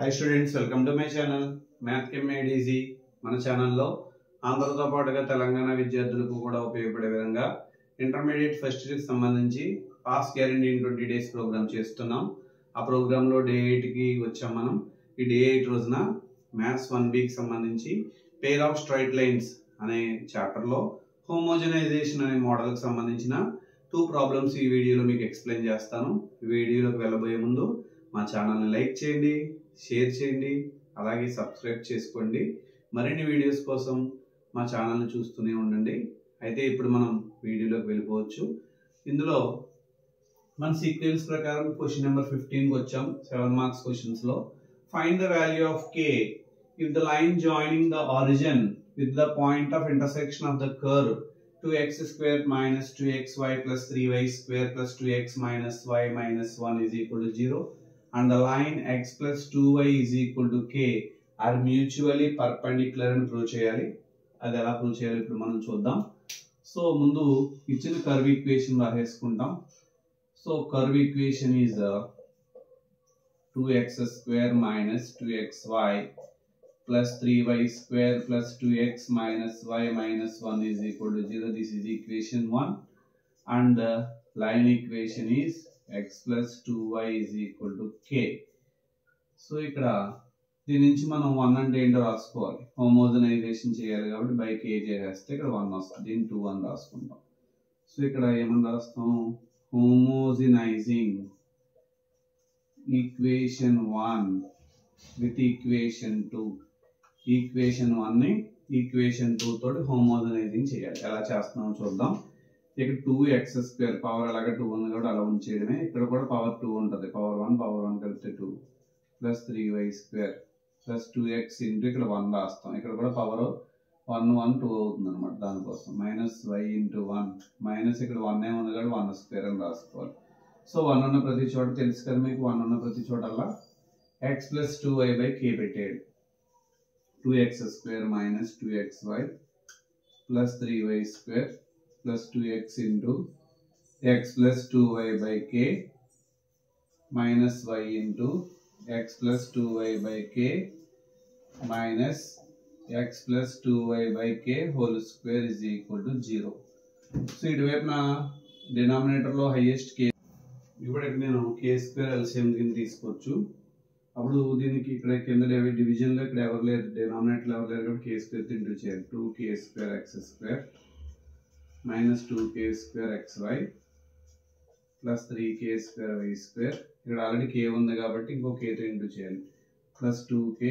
Hi students, welcome to my channel math కెమ్ made easy. మన ఛానల్లో ఆంధ్రతో పాటుగా తెలంగాణ విద్యార్థులకు కూడా ఉపయోగపడే విధంగా ఇంటర్మీడియట్ ఫస్ట్ ఇయర్కి సంబంధించి pass guarantee in 20 days program చేస్తున్నాం. ఆ ప్రోగ్రాంలో డే 8కి వచ్చాం మనం. ఈ డే 8 రోజున మ్యాథ్స్ 1Bకి సంబంధించి పేర్ ఆఫ్ స్ట్రైట్ లైన్స్ అనే చాప్టర్లో హోమోజనైజేషన్ అనే మోడల్కి సంబంధించిన 2 ప్రాబ్లమ్స్ ఈ వీడియోలో మీకు ఎక్స్ప్లెయిన్ చేస్తాను. ఈ వీడియోలోకి వెళ్ళబోయే ముందు మా ఛానల్ని లైక్ చేయండి, షేర్ చేయండి, అలాగే సబ్స్క్రైబ్ చేసుకోండి. మరిన్ని వీడియోస్ కోసం మా ఛానల్ని చూస్తూనే ఉండండి. అయితే ఇప్పుడు మనం వీడియోలోకి వెళ్ళిపోవచ్చు. ఇందులో మన సీక్వెన్స్ ప్రకారం క్వశ్చన్ నెంబర్ 15కి వచ్చాం. 7 మార్క్స్ క్వశ్చన్స్లో find the value of k if the line joining the origin with the point of intersection of the curve 2x squared minus 2xy plus 3y squared plus 2x minus y minus 1 is equal to 0 and the line x plus 2y is equal to k are mutually perpendicular అని prove చేయాలి. అది ఎలా prove చేయాలి ఇప్పుడు మనం చూద్దాం. So ముందు ఇచ్చిన కర్వ్ ఈక్వేషన్ రాసేసుకుంటాం. So curve equation is 2x square minus 2xy plus 3y square plus 2x minus y minus 1 is equal to 0. This is equation 1 and the line equation is x plus 2y is equal to k. So ఇక్కడ దీని నుంచి మనం 1 అంటే ఏంటో రాసుకోవాలి. Homogenisation చేయాలి కాబట్టి by k చేసేస్తే ఇక్కడ 1 వస్తుంది. దీన్ని 2 అని రాసుకుంటాం. సో ఇక్కడ ఏమని రాస్తాం? హోమోజనైజింగ్ ఈక్వేషన్ 1 విత్ ఈక్వేషన్ 2. ఈక్వేషన్ 1ని ఈక్వేషన్ 2 తోటి హోమోజనైజింగ్ చేయాలి. ఎలా చేస్తున్నామో చూద్దాం. ఇక్కడ 2x స్క్వేర్ పవర్ అలాగే 2 ఉంది కాబట్టి అలా ఉంచేయడమే. ఇక్కడ కూడా పవర్ 2 ఉంటుంది. పవర్ 1 కలిపితే 2 plus 3y square plus 2x into ఇక్కడ 1 రాస్తాం. ఇక్కడ కూడా పవర్ 1 2 అవుతుంది అనమాట. దానికోసం మైనస్ y ఇంటూ 1 మైనస్ ఇక్కడ 1 ఉంది కాబట్టి 1 స్క్వేర్ అని రాసుకోవాలి. సో 1 ఉన్న ప్రతి చోట తెలుసు కదా మీకు. 1 ఉన్న ప్రతి చోట అలా x plus 2y by k పెట్టేయడు. 2x square minus 2xy plus 3y square plus 2x into x plus 2y by k minus y into x plus 2y by k minus x plus 2y by k whole square is equal to 0. So ఇటువైపున డినామినేటర్లో highest k. ఇప్పుడు ఇక్కడ నేను k square LCM కింద తీసుకోవచ్చు. అప్పుడు దీనికి ఇక్కడ కింద డివిజన్లో ఇక్కడ ఎవరు లేరు, డినామినేటర్ ఎవరు లేరు కాబట్టి k స్క్వేర్ ఇంటూ చేయాలి. 2k square x square minus 2k square xy plus 3k square y square. ఇక్కడ ఆల్రెడీ k ఉంది కాబట్టి ఇంకో kతో ఇంటూ చేయాలి. Plus 2k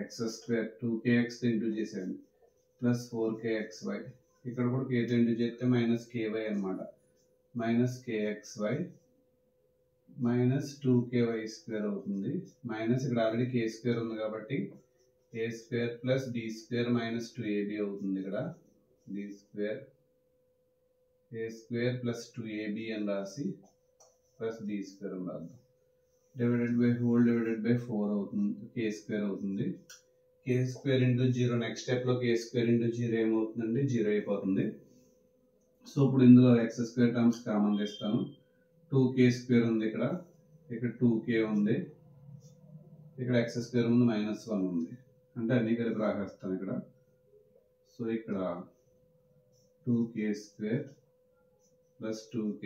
x square 2kx into చేసాను ప్లస్ 4k xy. ఇక్కడ కూడా kతో ఇంటూ చేస్తే మైనస్ ky అనమాట. Minus kxy minus 2ky square అవుతుంది. మైనస్ ఇక్కడ ఆల్రెడీ k స్క్వేర్ ఉంది కాబట్టి a square plus d square minus 2ab అవుతుంది. ఇక్కడ d square a square plus 2ab అని రాసి ప్లస్ d స్క్వేర్ అని రాద్దాం. Divided by whole divided by 4 అవుతుంది. k స్క్వేర్ అవుతుంది. k square into 0. నెక్స్ట్ స్టెప్లో k స్క్వేర్ ఇంటూ 0 ఏమవుతుందండి? 0 అయిపోతుంది. సో ఇప్పుడు ఇందులో x స్క్వేర్ టర్మ్స్ కామన్ తీస్తాను. 2k స్క్వేర్ ఉంది. ఇక్కడ 2k ఉంది. ఇక్కడ x స్క్వేర్ ఉంది, మైనస్ 1 ఉంది. అంటే అన్ని కలిపి రాసేస్తాను ఇక్కడ. సో ఇక్కడ 2k square plus 2k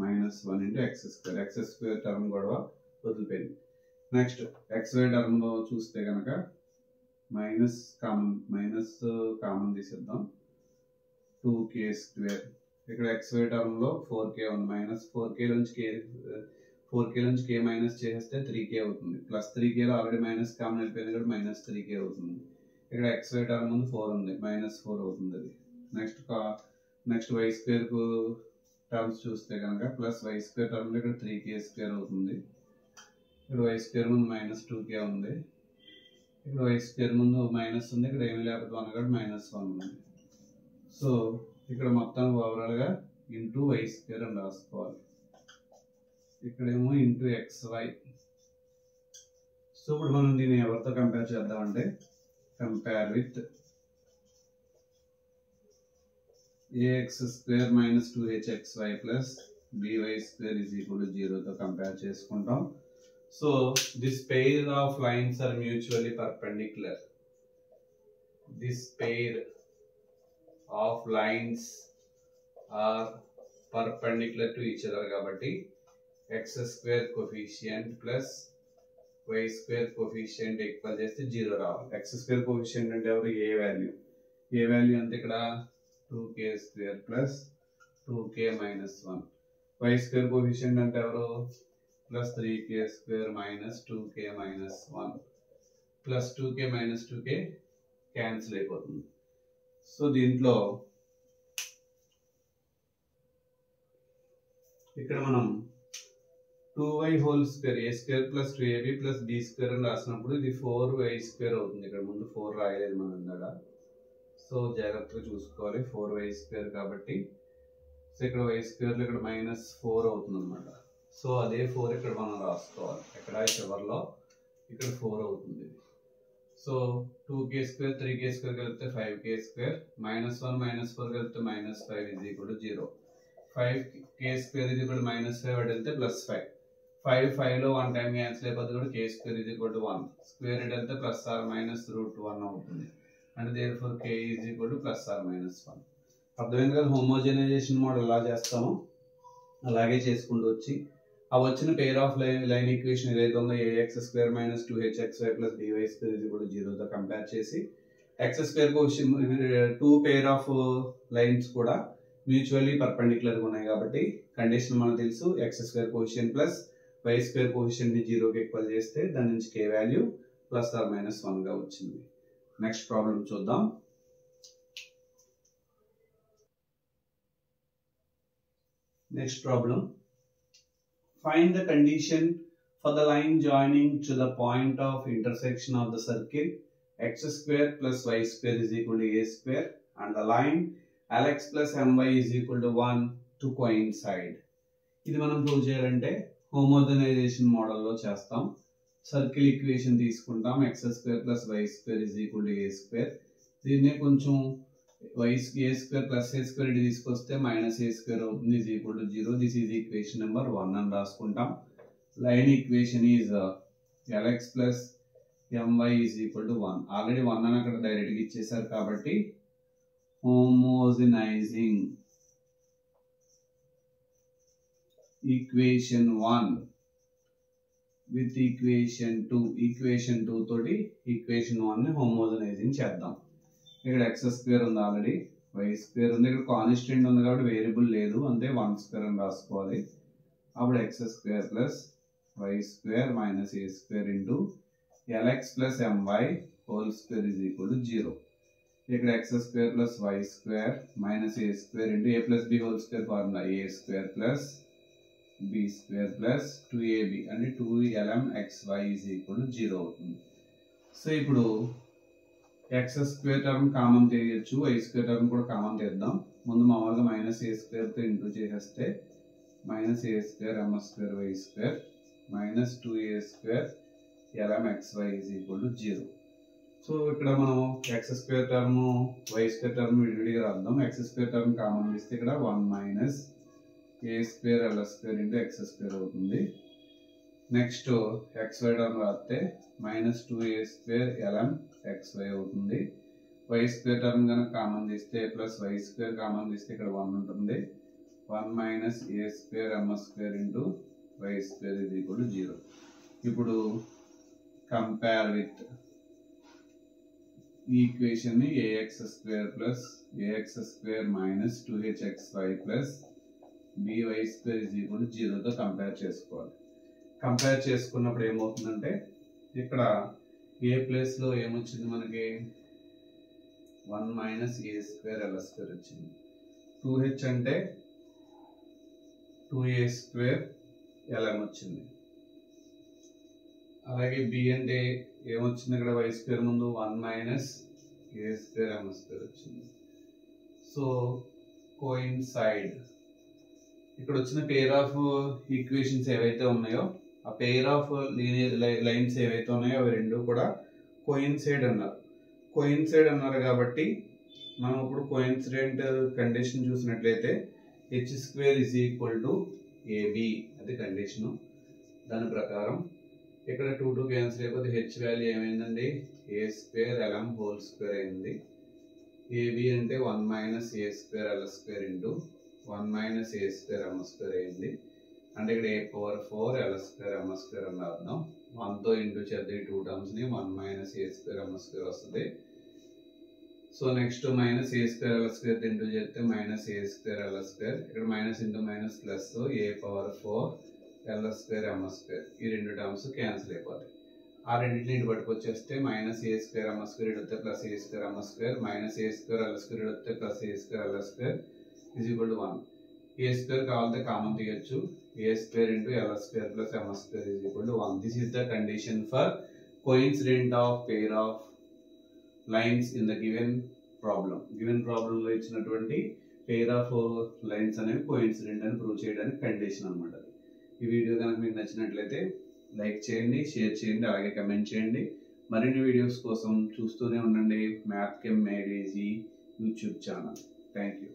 minus 1 into x square. x square term గొడవ వదిలిపోయింది. నెక్స్ట్ xy టర్మ్లో చూస్తే కనుక మైనస్ కామన్ తీసేద్దాం. 2k స్క్వేర్ ఇక్కడ xy టర్మ్లో 4k ఉంది. మైనస్ 4k నుంచి k మైనస్ చేస్తే 3k అవుతుంది. ప్లస్ 3kలో ఆల్రెడీ మైనస్ కామన్ వెళ్ళిపోయింది కాబట్టి మైనస్ 3k అవుతుంది. ఇక్కడ xy టర్మ్ ముందు 4 ఉంది, మైనస్ 4 అవుతుంది అది. నెక్స్ట్ y స్క్వేర్ టర్మ్స్ చూస్తే కనుక ప్లస్ y స్క్వేర్ టర్మ్లో ఇక్కడ 3k స్క్వేర్ అవుతుంది. ఇక్కడ y స్క్వేర్ ముందు మైనస్ 2k ఉంది. ఇక్కడ y స్క్వేర్ ముందు మైనస్ ఉంది. ఇక్కడ ఏమీ లేకపోతే 1 కాబట్టి మైనస్ 1 ఉంది. సో ఇక్కడ మొత్తం ఓవరాల్గా ఇంటూ y స్క్వేర్ అని రాసుకోవాలి. ఇక్కడేమో ఇంటూ xy. సో ఇప్పుడు మనం దీన్ని ఎవరితో కంపేర్ చేద్దామంటే compare with ax square minus 2hxy plus by square is equal to 0తో కంపేర్ చేసుకుంటాం. So this pair of lines are mutually perpendicular. This pair of lines are perpendicular to each other కాబట్టి x square coefficient plus y square coefficient equal చేస్తే 0 రావాలి. x square coefficient అంటే ఎవరు a value అంటే ఇక్కడ 2k square plus 2k minus 1. y square coefficient అంటే ఎవరు plus 3k square minus 2k minus 1 plus 2k minus 2k cancel అయిపోతుంది. So దీంట్లో ఇక్కడ మనం 2y whole square a square plus 2ab plus b square అని రాసినప్పుడు ఇది 4y square అవుతుంది. ఇక్కడ ముందు 4 రాయలేదు మనం ఇందాక. సో జాగ్రత్తగా చూసుకోవాలి. 4y square కాబట్టి సో ఇక్కడ y square లో ఇక్కడ -4 అవుతుంది అన్నమాట. సో అదే 4 ఇక్కడ మనం రాసుకోవాలి. ఇక్కడ చివర్లో ఇక్కడ 4 అవుతుంది. So 2k square 3k square కలిపితే 5k square -1 -4 కలిపితే -5 is equal to 0. 5k square is equal to -5 అటు వెళ్తే +5. 5 లో 1 టైం క్యాన్సిల్ అయిపోతుంది కూడా k square is equal to 1. Square ఇటు వెళ్తే +or-√1 అవుతుంది. అంటే therefore k is equal to +or-1. అర్థమైంది కదా? హోమోజనైజేషన్ మోడల్ ఎలా చేస్తామో అలాగే చేసుకుంటూ వచ్చి ఆ వచ్చిన పేర్ ఆఫ్ లైన్ ఈక్వేషన్ ఏదైతే ఉందో ax² - 2hxy + by² = 0 తో కంపేర్ చేసి x² coefficient 2 pair of lines కూడా మ్యూచువల్లీ పర్పెండిక్యులర్ గా ఉన్నాయి కాబట్టి కండిషన్ మనకు తెలుసు x² coefficient plus y² coefficient ని 0 కి ఈక్వల్ చేస్తే దాని నుంచి k వాల్యూ +or-1 గా వచ్చింది. నెక్స్ట్ ప్రాబ్లం చూద్దాం. Next problem. Find the condition for the line joining to the point of intersection of the circle x² + y² = a² and the line lx + my = 1 to coincide. ఇది మనం prove చేయాలంటే homogenisation మోడల్లో చేస్తాం. Circle equation తీసుకుంటాం x² + y² = a². దీన్నే కొంచెం a² + a² ఇది తీసుకొస్తే -a² అవుతుంది is equal to 0. This is equation number 1 అని రాసుకుంటాం. Line equation is lx + my = 1. Already 1 అని అక్కడ డైరెక్ట్ గా ఇచ్చేసారు కాబట్టి హోమోజనైజింగ్ ఈక్వేషన్ 1 విత్ ఈక్వేషన్ 2 తోటి ఈక్వేషన్ 1 ని హోమోజనైజింగ్ చేద్దాం. ఇక్కడ x² ఉంది, ఆల్రెడీ y² ఉంది, ఇక్కడ కాన్స్టెంట్ ఉంది కాబట్టి వేరియబుల్ లేదు అంటే 1² అని రాసుకోవాలి. అప్పుడు x² + y² - a² lx + my whole square = 0. ఇక్కడ x² + y² - a² a + b whole square formula a² + b² + 2ab అంటే 2lmxy = 0 అవుతుంది. సో ఇప్పుడు x² టర్మ్ కామన్ తీయచ్చు, y² టర్మ్ కూడా కామన్ తీద్దాం. ముందు మామూలుగా -a² తో ఇంటూ చేసేస్తే -a² m²y² -2a² lmxy = 0. So ఇక్కడ మనం x² టర్మ్ y² టర్మ్ విడివిడిగా రాద్దాం. x² టర్మ్ కామన్ తీస్తే ఇక్కడ 1 - a² l² x² అవుతుంది. నెక్స్ట్ xy టర్మ్ రాస్తే -2a² lmxy అవుతుంది. y² టర్మ్ కనుక కామన్ తీస్తే +y² కామన్ తీస్తే ఇక్కడ 1 ఉంటుంది. 1 - a² m² y² = 0. ఇప్పుడు కంపేర్ విత్ ఈ ఈక్వేషన్ ని ax² + ax² - 2hxy + by² = 0 తో కంపేర్ చేసుకోవాలి. కంపేర్ చేసుకున్నప్పుడు ఏమవుతుందంటే ఇక్కడ ఏ ప్లేస్ లో ఏమొచ్చింది మనకి 1 - a² l² వచ్చింది. 2h అంటే 2a² lm వచ్చింది. అలాగే b అంటే ఏమొచ్చింది ఇక్కడ y² ముందు 1 - a² m² వచ్చింది. సో కోయిన్సైడ్ ఇక్కడ వచ్చిన పేర్ ఆఫ్ ఈక్వేషన్స్ ఏవైతే ఉన్నాయో ఆ పేర్ ఆఫ్ లీనియర్ లైన్స్ ఏవైతే ఉన్నాయో అవి రెండు కూడా కోయిన్సైడ్ అన్నారు. కోయిన్సైడ్ అన్నారు కాబట్టి మనం ఇప్పుడు కోయిన్సిడెంట్ కండిషన్ చూసినట్లయితే h² = ab అది కండిషను. దాని ప్రకారం ఇక్కడ 2 క్యాన్సిల్ అయిపోతే హెచ్ వాల్యూ ఏమైందండి a square l m whole square అయింది. ఏబి అంటే 1 minus a square l square into 1 minus a square m square అయింది. అంటే ఇక్కడ a power 4 l square m square అని రాద్దాం. 1తో ఇంటూ చేద్దాం ఈ 2 టర్మ్స్ని 1 minus a square m square వస్తుంది. So next minus a square l square into చేస్తే minus a square l square, ఇక్కడ మైనస్ ఇంటూ మైనస్ ప్లస్ ఏ power 4 l square m square, ఈ 2 టర్మ్స్ క్యాన్సిల్ అయిపోతాయి. ఆ రెండింటిని ఇటు పట్టుకొచ్చేస్తే minus a square m square ఇడితే plus a square m square minus a square l square ఇడితే plus a square l square is equal to 1. A square కావాలంటే common తీయచ్చు. A square into l square plus m square is equal to 1. This is the condition for coincident of pair of lines in the given problem. Given problem లో ఇచ్చినటువంటి పేర్ of lines అనేవి coincident అని prove చేయడానికి condition అనమాట. ఈ video కనుక మీకు నచ్చినట్లయితే లైక్ చేయండి, షేర్ చేయండి, అలాగే కమెంట్ చేయండి. మరిన్ని వీడియోస్ కోసం చూస్తూనే ఉండండి MathChem made easy YouTube channel. Thank you.